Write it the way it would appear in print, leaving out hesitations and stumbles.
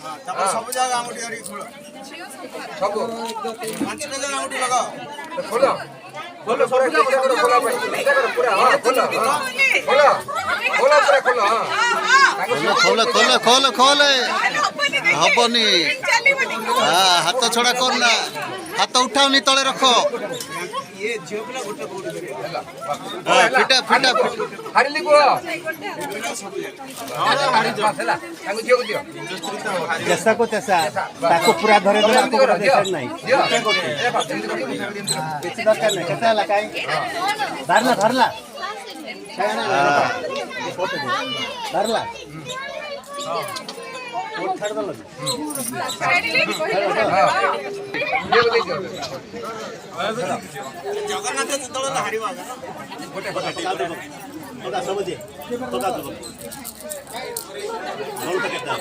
सब जगह आंगुठी हरी खोल सब 5 जगह आंगुठी लगा खोलो खोलो पूरा खोला भाई पूरा हां खोलो खोलो खोलो पूरा खोलो खोले खोले खोले खोले हबनी हाँ हाथ छड़ा करना हाथ उठाओनी तले रख ये झियो पिला गोटे कोड फिटा फिटा हारिली को हारी जो हला ताको जियो दियो जैसा को तैसा ताको पूरा धरे धरे आपको देख नहीं किसी दरकार नहीं कैसा लगाए धरला धरला धरला और छाड़ दो जगन्नाथ दल हारिबा गोटे गोटे तो समझे तो का दो बोल तो कहता